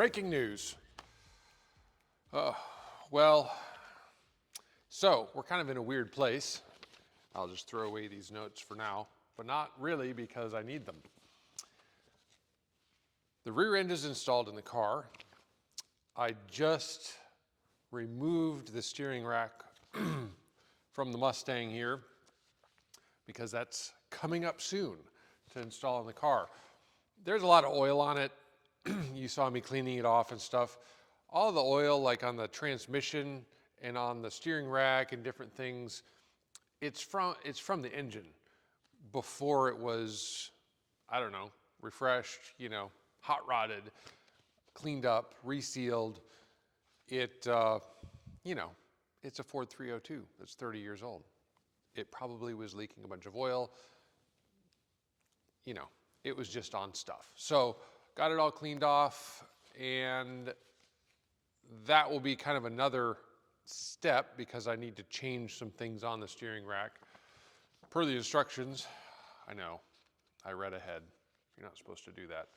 Breaking news. Well, so we're kind of in a weird place. I'll just throw away these notes for now, but not really because I need them. The rear end is installed in the car. I just removed the steering rack from the Mustang here because that's coming up soon to install in the car. There's a lot of oil on it. You saw me cleaning it off and stuff. All the oil, like on the transmission and on the steering rack and different things, it's from the engine before it was, I don't know, refreshed, hot rodded, cleaned up, resealed. It's a Ford 302 that's 30 years old. It probably was leaking a bunch of oil. It was just on stuff. So got it all cleaned off, and that will be kind of another step because I need to change some things on the steering rack. Per the instructions, I know, I read ahead. You're not supposed to do that.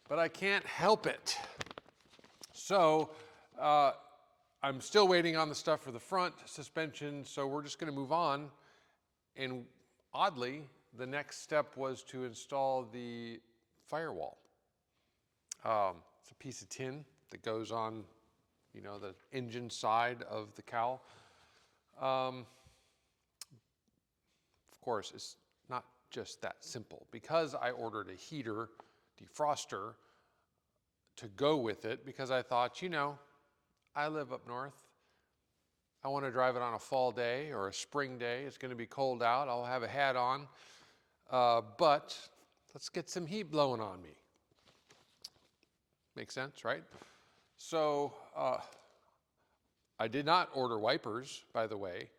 But I can't help it. So I'm still waiting on the stuff for the front suspension, so we're just going to move on. And oddly, the next step was to install the firewall. It's a piece of tin that goes on, the engine side of the cowl. Of course, it's not just that simple. Because I ordered a heater defroster to go with it, because I thought, I live up north. I want to drive it on a fall day or a spring day. It's going to be cold out. I'll have a hat on. But let's get some heat blowing on me. Makes sense, right? So I did not order wipers, by the way.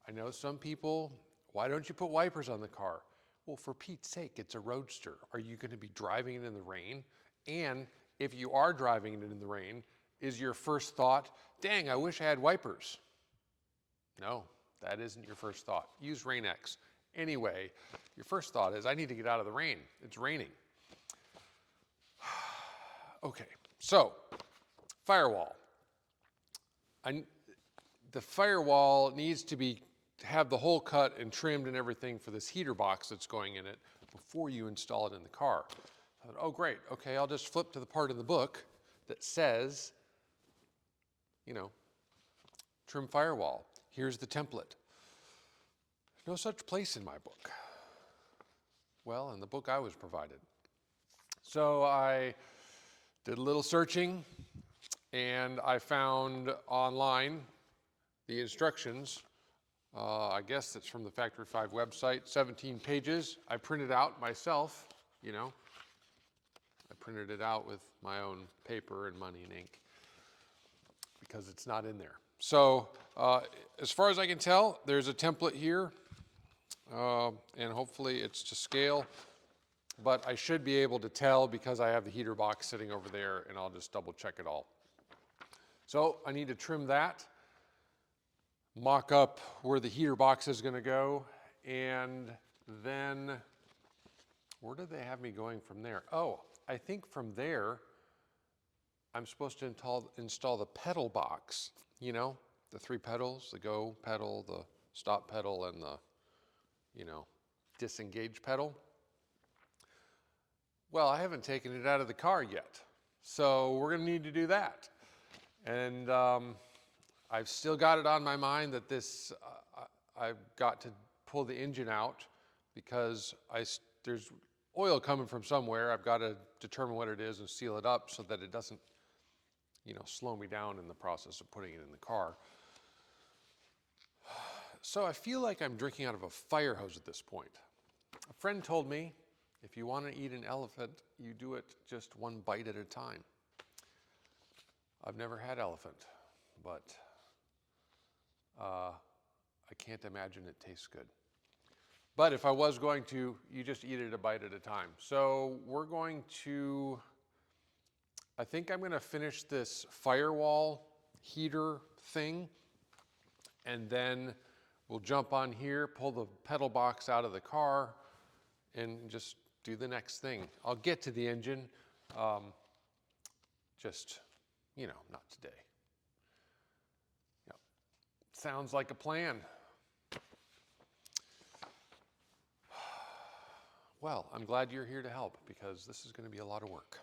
I know some people, why don't you put wipers on the car? Well, for Pete's sake, it's a Roadster. Are you going to be driving it in the rain? And if you are driving it in the rain, is your first thought, dang, I wish I had wipers? No, that isn't your first thought. Use Rain-X. Anyway, your first thought is, I need to get out of the rain. It's raining. Okay, so firewall. The firewall needs to have the hole cut and trimmed and everything for this heater box that's going in it before you install it in the car. I thought, oh great, okay, I'll just flip to the part of the book that says, trim firewall. Here's the template. There's no such place in my book. Well, in the book I was provided. So I did a little searching, and I found online the instructions. I guess it's from the Factory 5 website, 17 pages. I printed out myself, I printed it out with my own paper and money and ink because it's not in there. So as far as I can tell, there's a template here, and hopefully it's to scale. But I should be able to tell because I have the heater box sitting over there, and I'll just double check it all. So I need to trim that, mock up where the heater box is going to go, and then where did they have me going from there? Oh, I think from there I'm supposed to install the pedal box, the 3 pedals, the go pedal, the stop pedal, and the, disengage pedal. Well, I haven't taken it out of the car yet, so we're going to need to do that. And I've still got it on my mind that I've got to pull the engine out because there's oil coming from somewhere. I've got to determine what it is and seal it up so that it doesn't, slow me down in the process of putting it in the car. So I feel like I'm drinking out of a fire hose at this point. A friend told me, if you want to eat an elephant, you do it just one bite at a time. I've never had elephant, but I can't imagine it tastes good. But if I was going to, you just eat it a bite at a time. So we're going to, I think I'm going to finish this firewall heater thing, and then we'll jump on here, pull the pedal box out of the car, and just do the next thing. I'll get to the engine. Just, not today. Yep. Sounds like a plan. Well, I'm glad you're here to help because this is going to be a lot of work.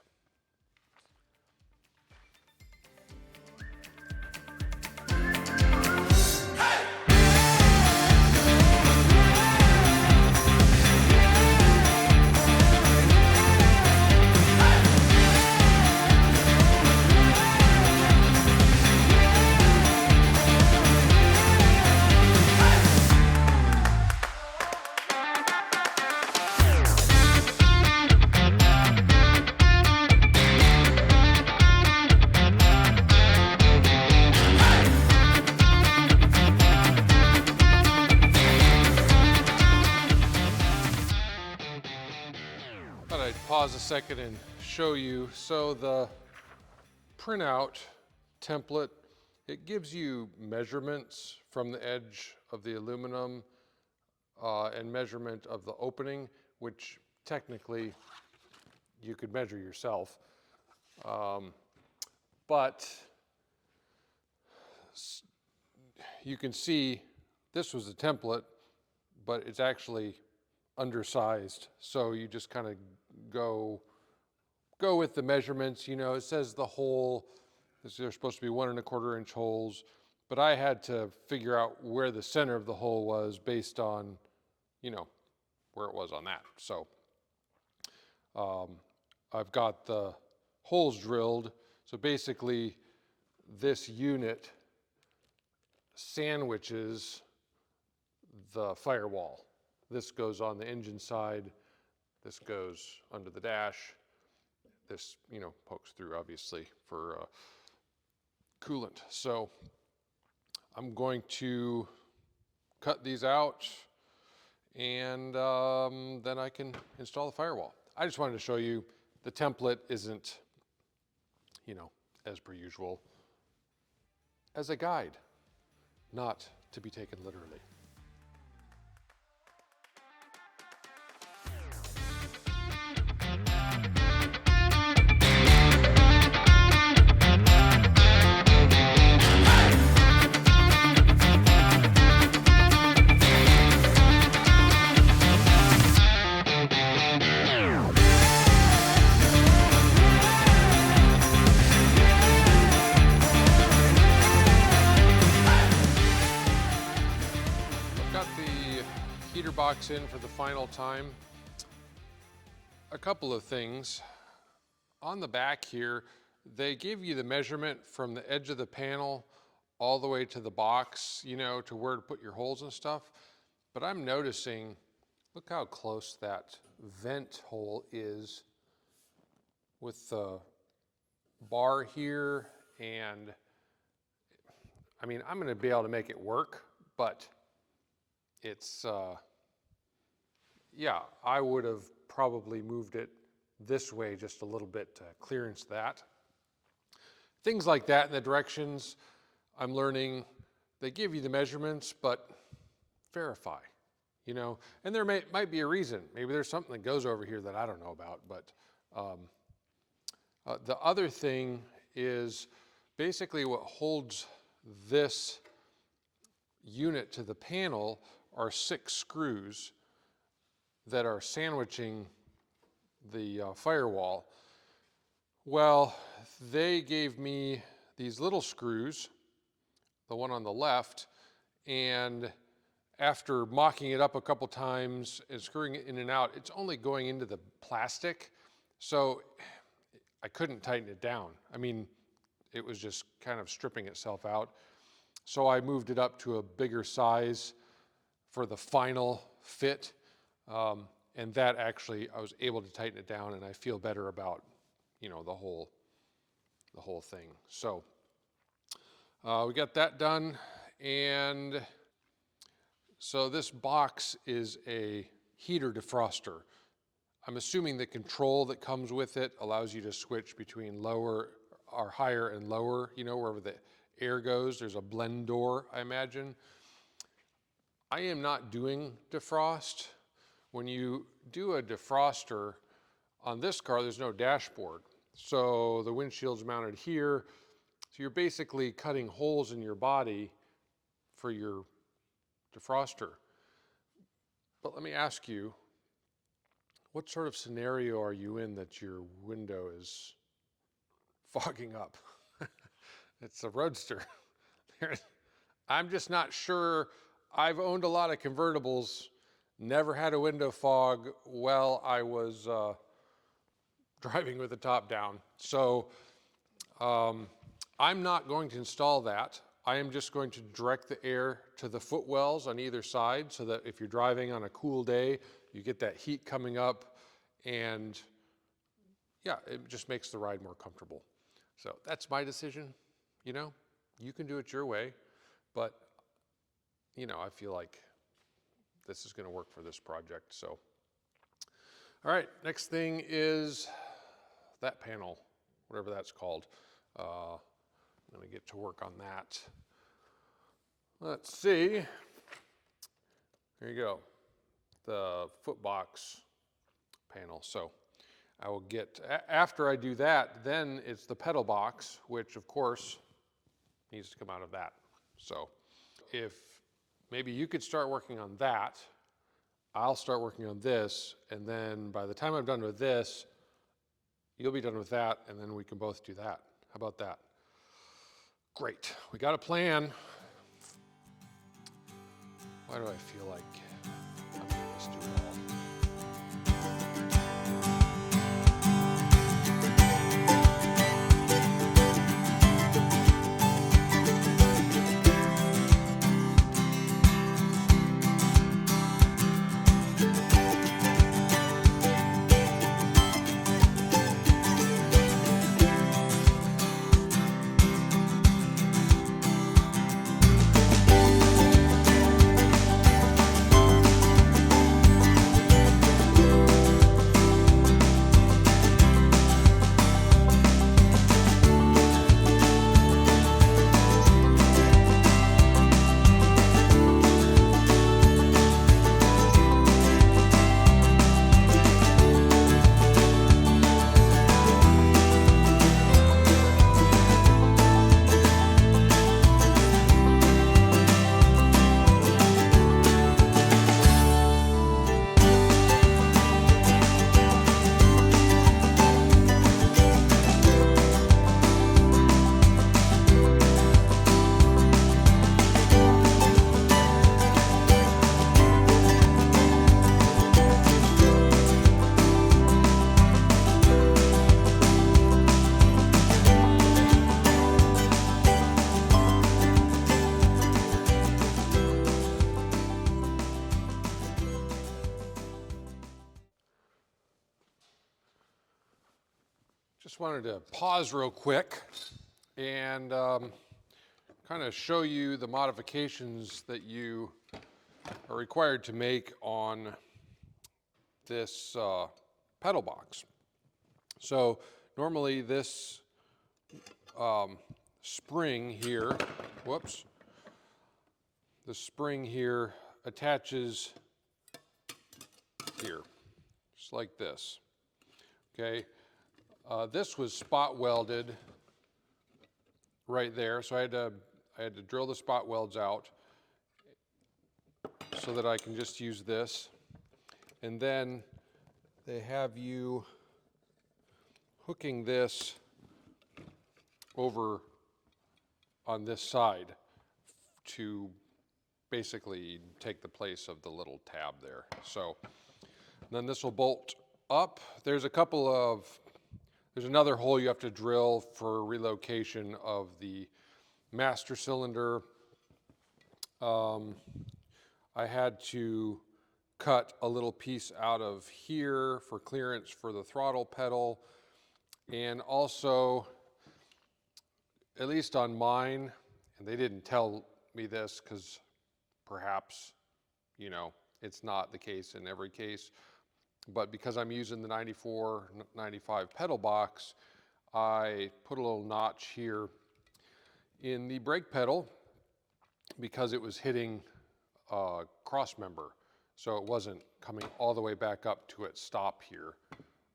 Thought I'd pause a second and show you. So the printout template, it gives you measurements from the edge of the aluminum and measurement of the opening, which technically you could measure yourself. But you can see this was a template, but it's actually undersized. So you just kind of go with the measurements. It says the hole, there's supposed to be 1 1/4 inch holes, but I had to figure out where the center of the hole was based on, where it was on that. So I've got the holes drilled. So basically this unit sandwiches the firewall. This goes on the engine side, this goes under the dash, this, pokes through obviously for coolant. So I'm going to cut these out and then I can install the firewall. I just wanted to show you the template isn't, as per usual, as a guide, not to be taken literally. Box in for the final time. A couple of things. On the back here, they give you the measurement from the edge of the panel all the way to the box, to where to put your holes and stuff. But I'm noticing, look how close that vent hole is with the bar here. And I'm going to be able to make it work, but it's, yeah, I would have probably moved it this way just a little bit to clearance that. Things like that in the directions, I'm learning, they give you the measurements, but verify, and there might be a reason. Maybe there's something that goes over here that I don't know about, but the other thing is basically what holds this unit to the panel are 6 screws that are sandwiching the firewall. Well, they gave me these little screws, the one on the left, and after mocking it up a couple times and screwing it in and out, it's only going into the plastic, so I couldn't tighten it down. It was just kind of stripping itself out. So I moved it up to a bigger size for the final fit. And that actually, I was able to tighten it down, and I feel better about, the whole thing. So we got that done, and so this box is a heater defroster. I'm assuming the control that comes with it allows you to switch between lower or higher and lower, wherever the air goes. There's a blend door, I imagine. I am not doing defrost. When you do a defroster on this car, there's no dashboard. So the windshield's mounted here. So you're basically cutting holes in your body for your defroster. But let me ask you, what sort of scenario are you in that your window is fogging up? It's a Roadster. I'm just not sure. I've owned a lot of convertibles, never had a window fog while I was driving with the top down. So I'm not going to install that. I am just going to direct the air to the footwells on either side so that if you're driving on a cool day, you get that heat coming up, and yeah, it just makes the ride more comfortable. So that's my decision. You know, you can do it your way, but you know, I feel like this is going to work for this project. So, all right, next thing is that panel, whatever that's called. I'm going to get to work on that. Let's see. There you go, the footbox panel. So I will get, after I do that, then it's the pedal box, which of course needs to come out of that. So if maybe you could start working on that, I'll start working on this, and then by the time I'm done with this, you'll be done with that, and then we can both do that. How about that? Great, we got a plan. Why do I feel like I'm gonna just do it all? Just wanted to pause real quick and kind of show you the modifications that you are required to make on this pedal box. So normally this spring here, whoops, the spring here attaches here, just like this, okay? This was spot welded right there, so I had to drill the spot welds out so that I can just use this. And then they have you hooking this over on this side to basically take the place of the little tab there. So then this will bolt up. There's another hole you have to drill for relocation of the master cylinder. I had to cut a little piece out of here for clearance for the throttle pedal. And also, at least on mine, and they didn't tell me this because perhaps, you know, it's not the case in every case, but because I'm using the 94, 95 pedal box, I put a little notch here in the brake pedal because it was hitting a cross member. So it wasn't coming all the way back up to its stop here.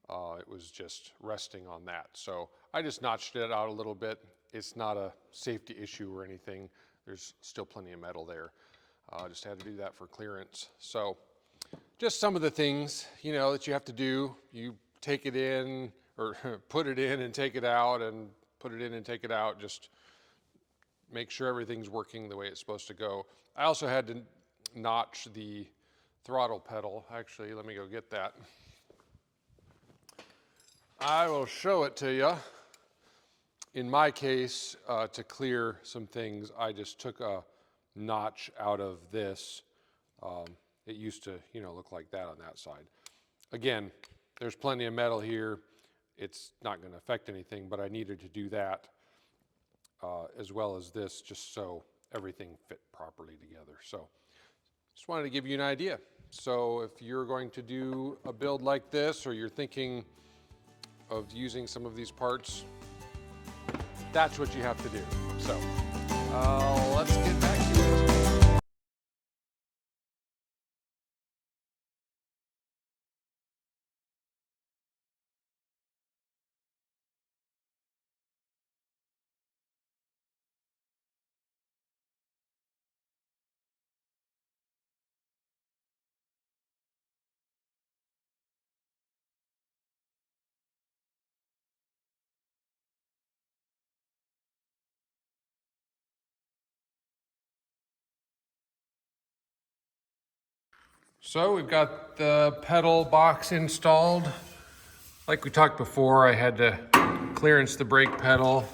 It was just resting on that. So I just notched it out a little bit. It's not a safety issue or anything. There's still plenty of metal there. Just had to do that for clearance. So just some of the things, you know, that you have to do. You take it in, or put it in and take it out, and put it in and take it out. Just make sure everything's working the way it's supposed to go. I also had to notch the throttle pedal. Actually, let me go get that. I will show it to you. In my case, to clear some things, I just took a notch out of this. It used to, you know, look like that on that side. Again, there's plenty of metal here. It's not going to affect anything, but I needed to do that as well as this, just so everything fit properly together. So just wanted to give you an idea. So if you're going to do a build like this, or you're thinking of using some of these parts, that's what you have to do. So let's get back to it. So we've got the pedal box installed. Like we talked before, I had to clearance the brake pedal.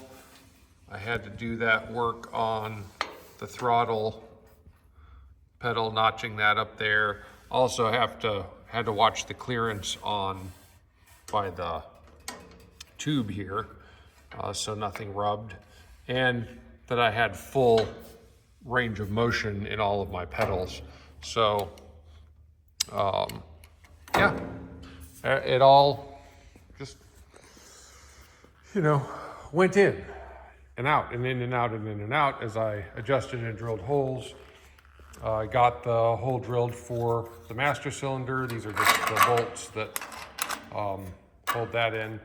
I had to do that work on the throttle pedal, notching that up there. Also had to watch the clearance on by the tube here, so nothing rubbed, and that I had full range of motion in all of my pedals. So yeah, it all just, you know, went in and out and in and out and in and out as I adjusted and drilled holes. I got the hole drilled for the master cylinder. These are just the bolts that hold that in.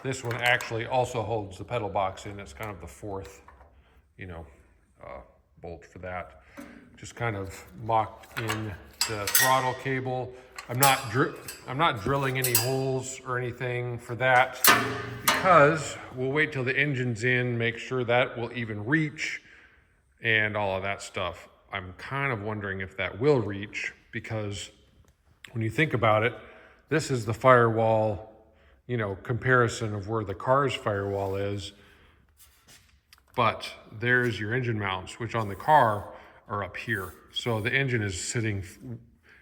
This one actually also holds the pedal box in. It's kind of the fourth, you know, bolt for that. Just kind of mocked in the throttle cable. I'm not drilling any holes or anything for that, because we'll wait till the engine's in, make sure that will even reach and all of that stuff. I'm kind of wondering if that will reach, because when you think about it, this is the firewall, you know, comparison of where the car's firewall is, but there's your engine mounts, which on the car are up here. So the engine is sitting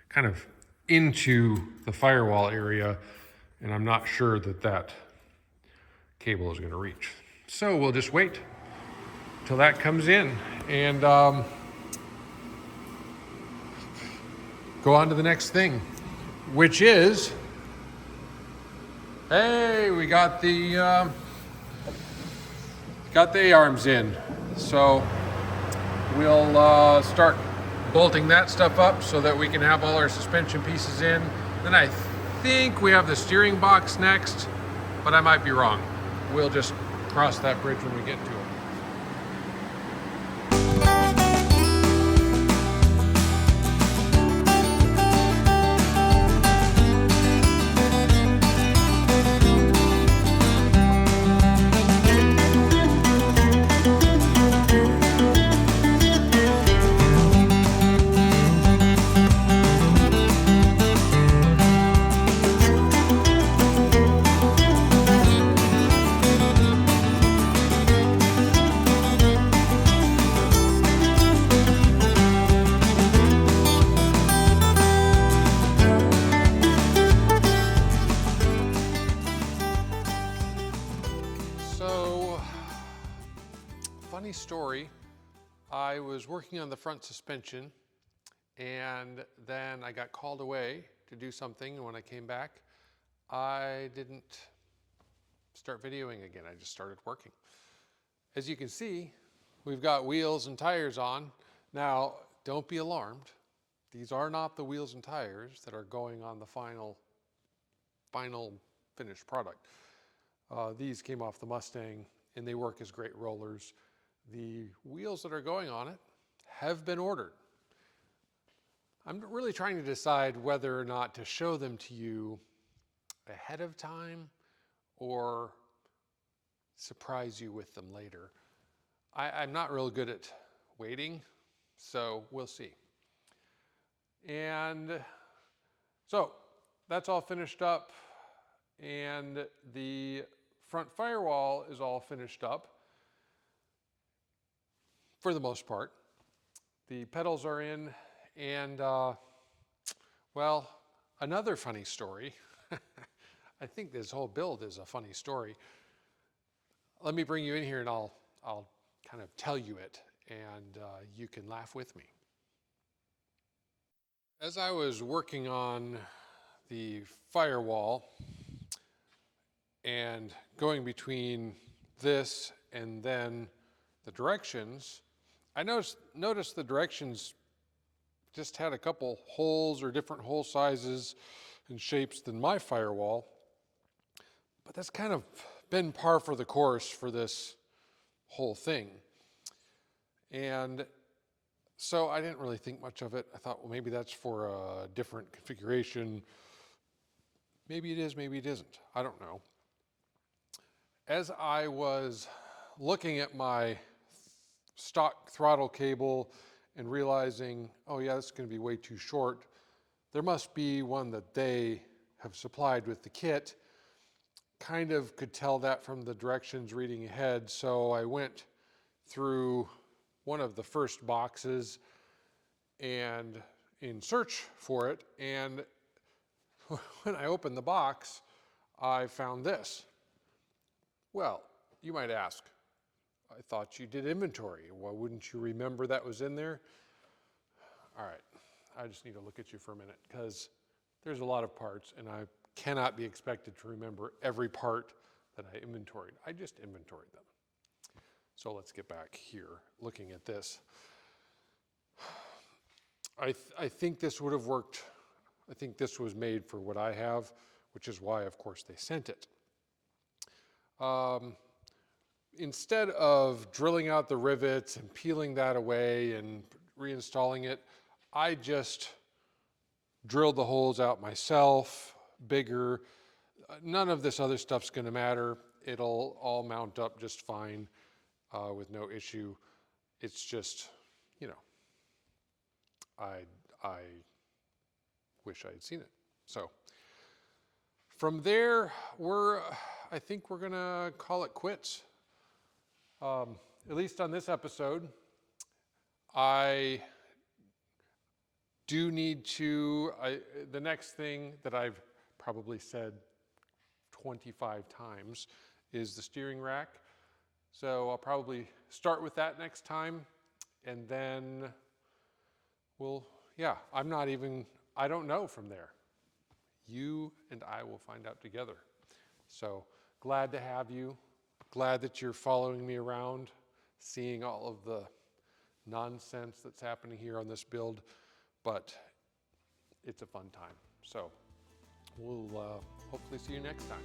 kind of into the firewall area, and I'm not sure that that cable is going to reach. So we'll just wait till that comes in and go on to the next thing, which is, hey, we got the A-arms in. So we'll start bolting that stuff up so that we can have all our suspension pieces in. Then I think we have the steering box next, but I might be wrong. We'll just cross that bridge when we get to it. Funny story, I was working on the front suspension, and then I got called away to do something, and when I came back, I didn't start videoing again. I just started working. As you can see, we've got wheels and tires on. Now, don't be alarmed. These are not the wheels and tires that are going on the final finished product. These came off the Mustang and they work as great rollers. The wheels that are going on it have been ordered. I'm really trying to decide whether or not to show them to you ahead of time or surprise you with them later. I'm not real good at waiting, so we'll see. And so that's all finished up, and the front firewall is all finished up for the most part. The pedals are in, and well, another funny story. I think this whole build is a funny story. Let me bring you in here and I'll kind of tell you it, and you can laugh with me. As I was working on the firewall and going between this and then the directions, I noticed the directions just had a couple holes or different hole sizes and shapes than my firewall, but that's kind of been par for the course for this whole thing. And so I didn't really think much of it. I thought, well, maybe that's for a different configuration. Maybe it is, maybe it isn't. I don't know. As I was looking at my stock throttle cable and realizing, oh yeah, this is going to be way too short, there must be one that they have supplied with the kit. Kind of could tell that from the directions reading ahead, so I went through one of the first boxes and in search for it, and when I opened the box, I found this. Well, you might ask, I thought you did inventory. Why wouldn't you remember that was in there? All right, I just need to look at you for a minute because there's a lot of parts and I cannot be expected to remember every part that I inventoried. I just inventoried them. So let's get back here looking at this. I think this would have worked. I think this was made for what I have, which is why, of course, they sent it. Instead of drilling out the rivets and peeling that away and reinstalling it, I just drilled the holes out myself, bigger. None of this other stuff's going to matter. It'll all mount up just fine with no issue. It's just, you know, I wish I had seen it. So from there, I think we're going to call it quits. At least on this episode. I do need to, the next thing that I've probably said 25 times is the steering rack. So I'll probably start with that next time, and then I don't know from there. You and I will find out together. So glad to have you. Glad that you're following me around, seeing all of the nonsense that's happening here on this build, but it's a fun time. So we'll hopefully see you next time.